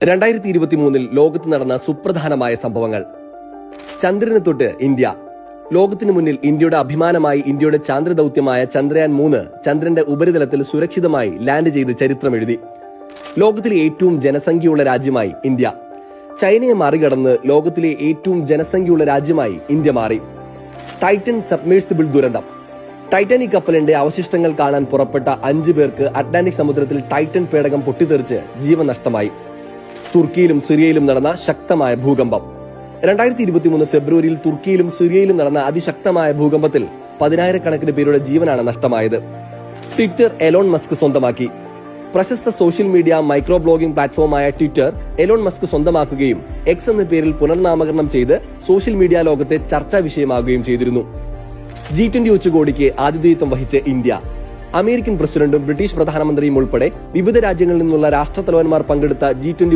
2023 ലോകത്ത് നടന്ന സുപ്രധാനമായ സംഭവങ്ങൾ. ചന്ദ്രന് തൊട്ട് ഇന്ത്യ. ലോകത്തിനു മുന്നിൽ ഇന്ത്യയുടെ അഭിമാനമായി ഇന്ത്യയുടെ ചാന്ദ്രദൌത്യമായ ചന്ദ്രയാൻ 3 ചന്ദ്രന്റെ ഉപരിതലത്തിൽ സുരക്ഷിതമായി ലാൻഡ് ചെയ്ത് ചരിത്രമെഴുതി. ലോകത്തിലെ ഏറ്റവും ജനസംഖ്യയുള്ള രാജ്യമായി ഇന്ത്യ. ചൈനയെ മറികടന്ന് ലോകത്തിലെ ഏറ്റവും ജനസംഖ്യയുള്ള രാജ്യമായി ഇന്ത്യ മാറി. ടൈറ്റൻ സബ്മേഴ്സിബിൾ ദുരന്തം. ടൈറ്റാനിക് കപ്പലിന്റെ അവശിഷ്ടങ്ങൾ കാണാൻ പുറപ്പെട്ട 5 പേർക്ക് അറ്റ്ലാന്റിക് സമുദ്രത്തിൽ ടൈറ്റൻ പേടകം പൊട്ടിത്തെറിച്ച് ജീവൻ നഷ്ടമായി. തുർക്കിയിലും സിറിയയിലും നടന്ന ശക്തമായ ഭൂകമ്പം. 2023 ഫെബ്രുവരിയിൽ തുർക്കിയിലും സിറിയയിലും നടന്ന അതിശക്തമായ ഭൂകമ്പത്തിൽ 10,000-കണക്കിന് പേരുടെ ജീവനാണ് നഷ്ടമായത്. ട്വിറ്റർ എലോൺ മസ്ക് സ്വന്തമാക്കി. പ്രശസ്ത സോഷ്യൽ മീഡിയ മൈക്രോ ബ്ലോഗിംഗ് പ്ലാറ്റ്ഫോമായ ട്വിറ്റർ എലോൺ മസ്ക് സ്വന്തമാക്കുകയും എക്സ് എന്ന പേരിൽ പുനർനാമകരണം ചെയ്ത് സോഷ്യൽ മീഡിയ ലോകത്തെ ചർച്ചാ വിഷയമാകുകയും ചെയ്തിരുന്നു. G20 ഉച്ചകോടിക്ക് ആതിഥേയത്വം വഹിച്ച ഇന്ത്യ. അമേരിക്കൻ പ്രസിഡന്റും ബ്രിട്ടീഷ് പ്രധാനമന്ത്രിയും ഉൾപ്പെടെ വിവിധ രാജ്യങ്ങളിൽ നിന്നുള്ള രാഷ്ട്രത്തലവന്മാർ പങ്കെടുത്ത G20